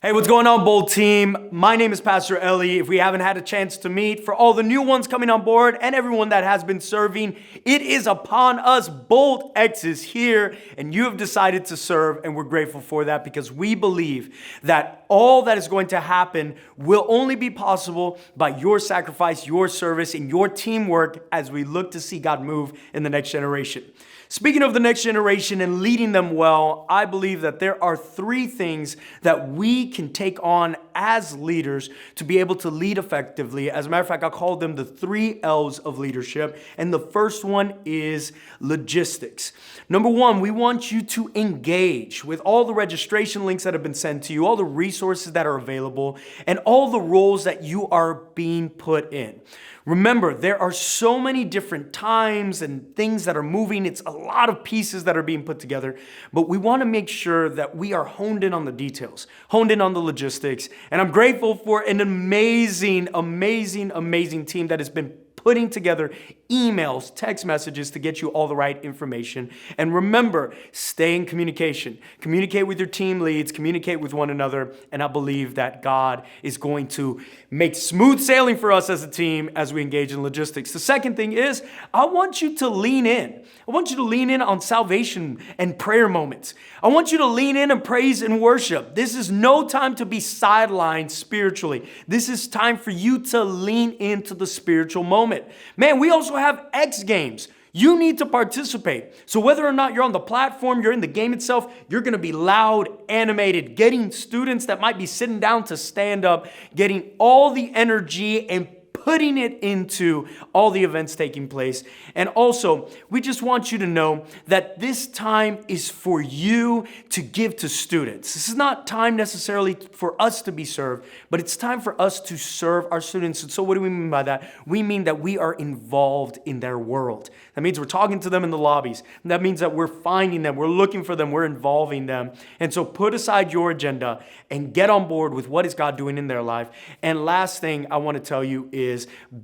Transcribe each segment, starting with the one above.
Hey, what's going on, Bold team? My name is Pastor Eli. If we haven't had a chance to meet, for all the new ones coming on board and everyone that has been serving, it is upon us. BoldX is here, and you have decided to serve, and we're grateful for that because we believe that all that is going to happen will only be possible by your sacrifice, your service, and your teamwork as we look to see God move in the next generation. Speaking of the next generation and leading them well, I believe that there are three things that we can take on as leaders to be able to lead effectively. As a matter of fact, I call them the 3 L's of leadership. And the first one is logistics. Number one, we want you to engage with all the registration links that have been sent to you, all the resources that are available, and all the roles that you are being put in. Remember, there are so many different times and things that are moving. It's a lot of pieces that are being put together, but we want to make sure that we are honed in on the details, honed in on the logistics. And I'm grateful for an amazing team that has been putting together emails, text messages to get you all the right information. And remember, stay in communication. Communicate with your team leads, communicate with one another. And I believe that God is going to make smooth sailing for us as a team as we engage in logistics. The second thing is, I want you to lean in. I want you to lean in on salvation and prayer moments. I want you to lean in and praise and worship. This is no time to be sidelined spiritually. This is time for you to lean into the spiritual moment. Man, we also have X Games. You need to participate. So whether or not you're on the platform, you're in the game itself, you're going to be loud, animated, getting students that might be sitting down to stand up, getting all the energy and putting it into all the events taking place. And also, we just want you to know that this time is for you to give to students. This is not time necessarily for us to be served, but it's time for us to serve our students. And so what do we mean by that? We mean that we are involved in their world. That means we're talking to them in the lobbies. And that means that we're finding them, we're looking for them, we're involving them. And so put aside your agenda and get on board with what is God doing in their life. And last thing I want to tell you is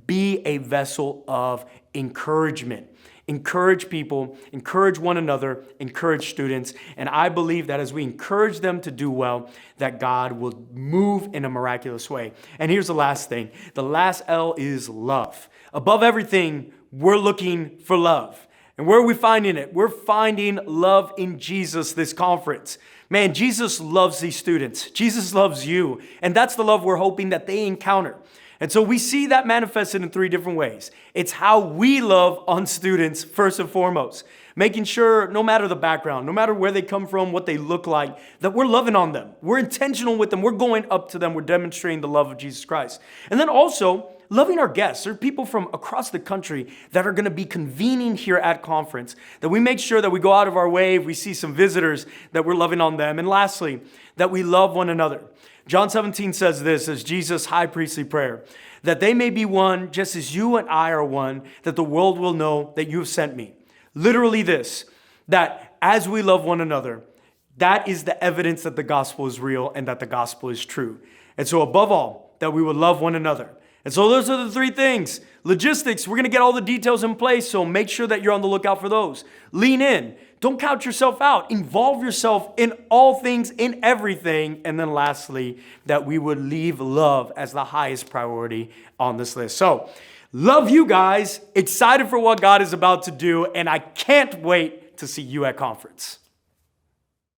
be a vessel of encouragement. Encourage people, encourage one another, encourage students. And I believe that as we encourage them to do well, that God will move in a miraculous way. And here's the last thing. The last L is love. Above everything, we're looking for love. And where are we finding it? We're finding love in Jesus this conference. Man, Jesus loves these students. Jesus loves you. And that's the love we're hoping that they encounter. And so we see that manifested in 3 different ways. It's how we love on students first and foremost, making sure no matter the background, no matter where they come from, what they look like, that we're loving on them. We're intentional with them. We're going up to them. We're demonstrating the love of Jesus Christ. And then also loving our guests. There are people from across the country that are going to be convening here at conference, that we make sure that we go out of our way. If we see some visitors, that we're loving on them. And lastly, that we love one another. John 17 says this as Jesus' high priestly prayer, that they may be one just as you and I are one, that the world will know that you have sent me. Literally this, that as we love one another, that is the evidence that the gospel is real and that the gospel is true. And so above all, that we would love one another. And so those are the 3 things. Logistics, we're going to get all the details in place, so make sure that you're on the lookout for those. Lean in. Don't count yourself out. Involve yourself in all things, in everything. And then lastly, that we would leave love as the highest priority on this list. So, love you guys. Excited for what God is about to do. And I can't wait to see you at conference.